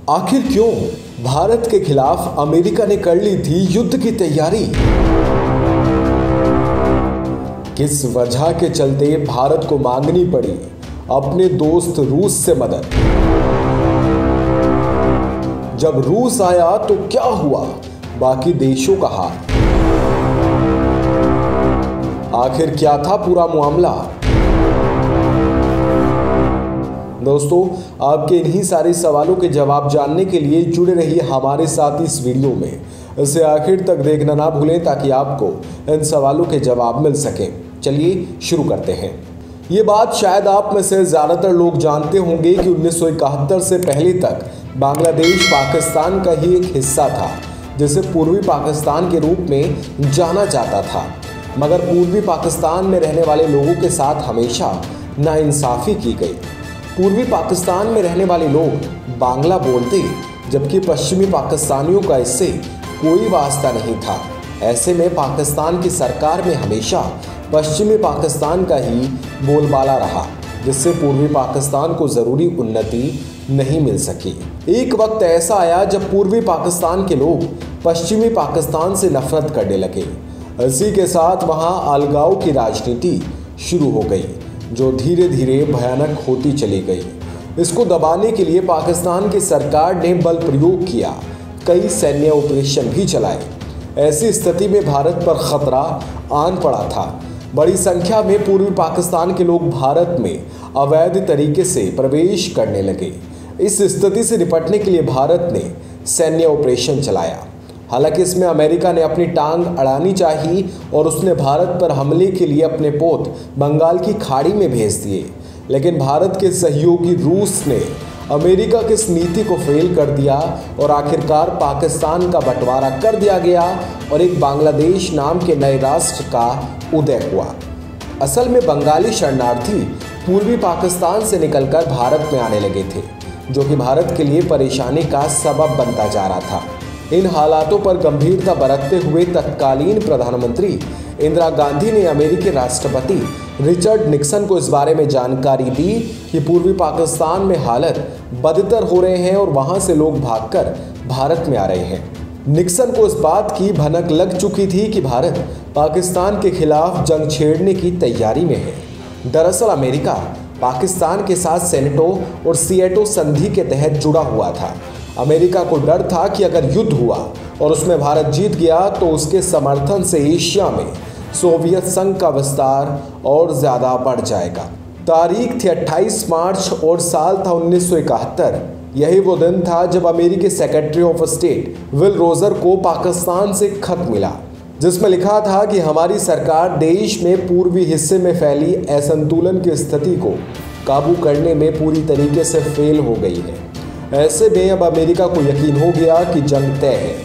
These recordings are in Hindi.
आखिर क्यों भारत के खिलाफ अमेरिका ने कर ली थी युद्ध की तैयारी? किस वजह के चलते भारत को मांगनी पड़ी अपने दोस्त रूस से मदद? जब रूस आया तो क्या हुआ बाकी देशों का हाल? आखिर क्या था पूरा मामला? दोस्तों, आपके इन्हीं सारे सवालों के जवाब जानने के लिए जुड़े रहिए हमारे साथ इस वीडियो में। इसे आखिर तक देखना ना भूलें ताकि आपको इन सवालों के जवाब मिल सके। चलिए शुरू करते हैं। ये बात शायद आप में से ज़्यादातर लोग जानते होंगे कि 1971 से पहले तक बांग्लादेश पाकिस्तान का ही एक हिस्सा था, जिसे पूर्वी पाकिस्तान के रूप में जाना जाता था। मगर पूर्वी पाकिस्तान में रहने वाले लोगों के साथ हमेशा नाइंसाफ़ी की गई। पूर्वी पाकिस्तान में रहने वाले लोग बांग्ला बोलते, जबकि पश्चिमी पाकिस्तानियों का इससे कोई वास्ता नहीं था। ऐसे में पाकिस्तान की सरकार में हमेशा पश्चिमी पाकिस्तान का ही बोलबाला रहा, जिससे पूर्वी पाकिस्तान को ज़रूरी उन्नति नहीं मिल सकी। एक वक्त ऐसा आया जब पूर्वी पाकिस्तान के लोग पश्चिमी पाकिस्तान से नफरत करने लगे। इसी के साथ वहाँ अलगाव की राजनीति शुरू हो गई, जो धीरे धीरे भयानक होती चली गई। इसको दबाने के लिए पाकिस्तान की सरकार ने बल प्रयोग किया, कई सैन्य ऑपरेशन भी चलाए। ऐसी स्थिति में भारत पर खतरा आन पड़ा था। बड़ी संख्या में पूर्वी पाकिस्तान के लोग भारत में अवैध तरीके से प्रवेश करने लगे। इस स्थिति से निपटने के लिए भारत ने सैन्य ऑपरेशन चलाया। हालांकि इसमें अमेरिका ने अपनी टांग अड़ानी चाहिए और उसने भारत पर हमले के लिए अपने पोत बंगाल की खाड़ी में भेज दिए। लेकिन भारत के सहयोगी रूस ने अमेरिका की इस नीति को फेल कर दिया और आखिरकार पाकिस्तान का बंटवारा कर दिया गया और एक बांग्लादेश नाम के नए राष्ट्र का उदय हुआ। असल में बंगाली शरणार्थी पूर्वी पाकिस्तान से निकलकर भारत में आने लगे थे, जो कि भारत के लिए परेशानी का सबब बनता जा रहा था। इन हालातों पर गंभीरता बरतते हुए तत्कालीन प्रधानमंत्री इंदिरा गांधी ने अमेरिकी राष्ट्रपति रिचर्ड निक्सन को इस बारे में जानकारी दी कि पूर्वी पाकिस्तान में हालत बदतर हो रहे हैं और वहां से लोग भागकर भारत में आ रहे हैं। निक्सन को इस बात की भनक लग चुकी थी कि भारत पाकिस्तान के खिलाफ जंग छेड़ने की तैयारी में है। दरअसल अमेरिका पाकिस्तान के साथ सेनेटो और सिएटो संधि के तहत जुड़ा हुआ था। अमेरिका को डर था कि अगर युद्ध हुआ और उसमें भारत जीत गया तो उसके समर्थन से एशिया में सोवियत संघ का विस्तार और ज़्यादा बढ़ जाएगा। तारीख थी 28 मार्च और साल था 1971। यही वो दिन था जब अमेरिकी secretary of state will Roger को पाकिस्तान से खत मिला, जिसमें लिखा था कि हमारी सरकार देश में पूर्वी हिस्से में फैली असंतुलन की स्थिति को काबू करने में पूरी तरीके से फेल हो गई है। ऐसे में अब अमेरिका को यकीन हो गया कि जंग तय है।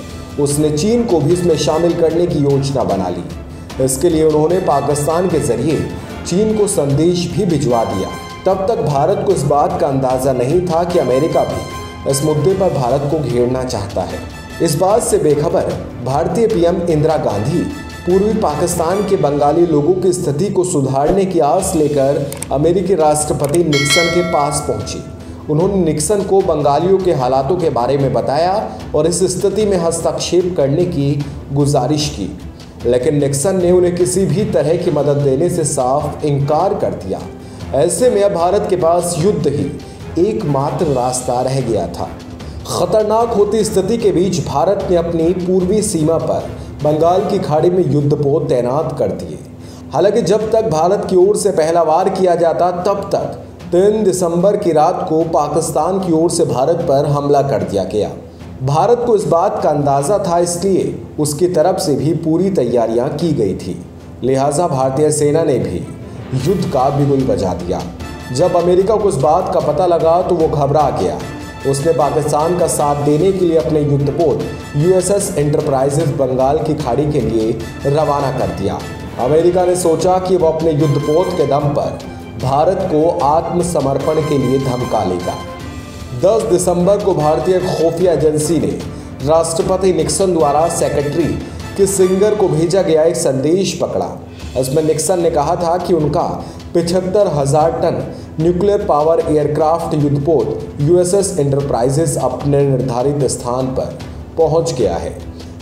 उसने चीन को भी इसमें शामिल करने की योजना बना ली। इसके लिए उन्होंने पाकिस्तान के जरिए चीन को संदेश भी भिजवा दिया। तब तक भारत को इस बात का अंदाज़ा नहीं था कि अमेरिका भी इस मुद्दे पर भारत को घेरना चाहता है। इस बात से बेखबर भारतीय पीएम इंदिरा गांधी पूर्वी पाकिस्तान के बंगाली लोगों की स्थिति को सुधारने की आस लेकर अमेरिकी राष्ट्रपति निक्सन के पास पहुंची। उन्होंने निक्सन को बंगालियों के हालातों के बारे में बताया और इस स्थिति में हस्तक्षेप करने की गुजारिश की, लेकिन निक्सन ने उन्हें किसी भी तरह की मदद देने से साफ इनकार कर दिया। ऐसे में अब भारत के पास युद्ध ही एकमात्र रास्ता रह गया था। खतरनाक होती स्थिति के बीच भारत ने अपनी पूर्वी सीमा पर बंगाल की खाड़ी में युद्धपोत तैनात कर दिए। हालांकि जब तक भारत की ओर से पहला वार किया जाता तब तक 3 दिसंबर की रात को पाकिस्तान की ओर से भारत पर हमला कर दिया गया। भारत को इस बात का अंदाज़ा था, इसलिए उसकी तरफ से भी पूरी तैयारियां की गई थी। लिहाजा भारतीय सेना ने भी युद्ध का बिगुल बजा दिया। जब अमेरिका को इस बात का पता लगा तो वो घबरा गया। उसने पाकिस्तान का साथ देने के लिए अपने युद्धपोत USS एंटरप्राइजेस बंगाल की खाड़ी के लिए रवाना कर दिया। अमेरिका ने सोचा कि वो अपने युद्धपोत के दम पर भारत को आत्मसमर्पण के लिए धमका लेगा। 10 दिसंबर को भारतीय खुफिया एजेंसी ने राष्ट्रपति निक्सन द्वारा सेक्रेटरी किसिंगर को भेजा गया एक संदेश पकड़ा। इसमें निक्सन ने कहा था कि उनका 75,000 टन न्यूक्लियर पावर एयरक्राफ्ट युद्धपोत यूएसएस एंटरप्राइजेस अपने निर्धारित स्थान पर पहुंच गया है।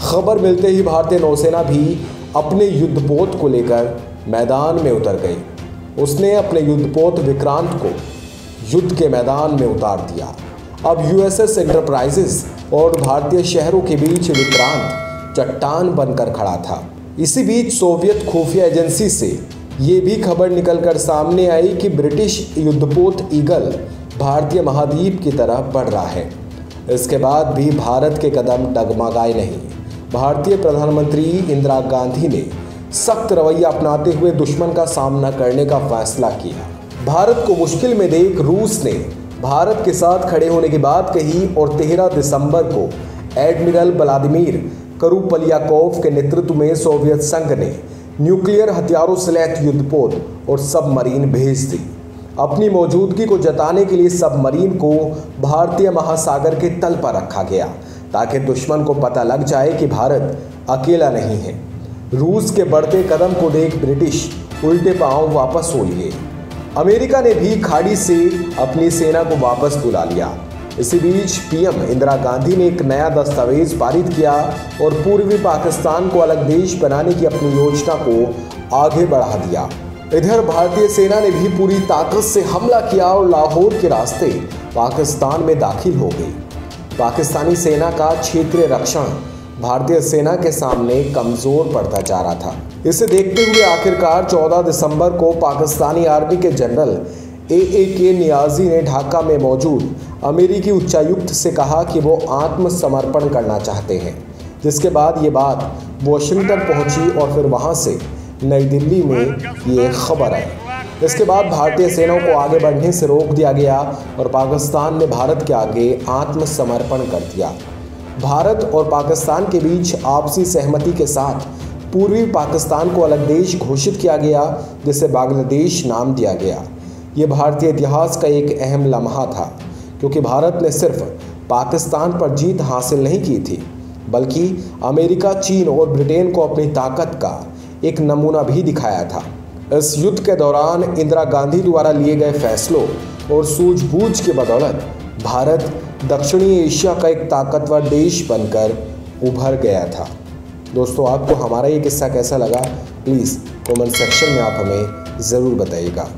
खबर मिलते ही भारतीय नौसेना भी अपने युद्धपोत को लेकर मैदान में उतर गई। उसने अपने युद्धपोत विक्रांत को युद्ध के मैदान में उतार दिया। अब यूएसएस एंटरप्राइजेस और भारतीय शहरों के बीच विक्रांत चट्टान बनकर खड़ा था। इसी बीच सोवियत खुफिया एजेंसी से ये भी खबर निकलकर सामने आई कि ब्रिटिश युद्धपोत ईगल भारतीय महाद्वीप की तरफ बढ़ रहा है। इसके बाद भी भारत के कदम डगमगाए नहीं। भारतीय प्रधानमंत्री इंदिरा गांधी ने सख्त रवैया अपनाते हुए दुश्मन का सामना करने का फैसला किया। भारत को मुश्किल में देख रूस ने भारत के साथ खड़े होने की बात कही और 13 दिसंबर को एडमिरल व्लादिमीर करूपलियाकोव के नेतृत्व में सोवियत संघ ने न्यूक्लियर हथियारों से लैस युद्धपोत और सबमरीन भेज दी। अपनी मौजूदगी को जताने के लिए सबमरीन को भारतीय महासागर के तल पर रखा गया ताकि दुश्मन को पता लग जाए कि भारत अकेला नहीं है। रूस के बढ़ते कदम को देख ब्रिटिश उल्टे पांव वापस हो लिए। अमेरिका ने भी खाड़ी से अपनी सेना को वापस बुला लिया। इसी बीच पीएम इंदिरा गांधी ने एक नया दस्तावेज पारित किया और पूर्वी पाकिस्तान को अलग देश बनाने की अपनी योजना को आगे बढ़ा दिया। इधर भारतीय सेना ने भी पूरी ताकत से हमला किया और लाहौर के रास्ते पाकिस्तान में दाखिल हो गई। पाकिस्तानी सेना का क्षेत्रीय रक्षण भारतीय सेना के सामने कमजोर पड़ता जा रहा था। इसे देखते हुए आखिरकार 14 दिसंबर को पाकिस्तानी आर्मी के जनरल AAK नियाजी ने ढाका में मौजूद अमेरिकी उच्चायुक्त से कहा कि वो आत्मसमर्पण करना चाहते हैं, जिसके बाद ये बात वॉशिंगटन पहुंची और फिर वहां से नई दिल्ली में ये खबर आई। इसके बाद भारतीय सेनाओं को आगे बढ़ने से रोक दिया गया और पाकिस्तान ने भारत के आगे आत्मसमर्पण कर दिया। भारत और पाकिस्तान के बीच आपसी सहमति के साथ पूर्वी पाकिस्तान को अलग देश घोषित किया गया, जिसे बांग्लादेश नाम दिया गया। ये भारतीय इतिहास का एक अहम लम्हा था, क्योंकि भारत ने सिर्फ पाकिस्तान पर जीत हासिल नहीं की थी, बल्कि अमेरिका, चीन और ब्रिटेन को अपनी ताकत का एक नमूना भी दिखाया था। इस युद्ध के दौरान इंदिरा गांधी द्वारा लिए गए फैसलों और सूझबूझ की बदौलत भारत दक्षिणी एशिया का एक ताकतवर देश बनकर उभर गया था। दोस्तों, आपको हमारा ये किस्सा कैसा लगा, प्लीज़ कमेंट सेक्शन में आप हमें ज़रूर बताइएगा।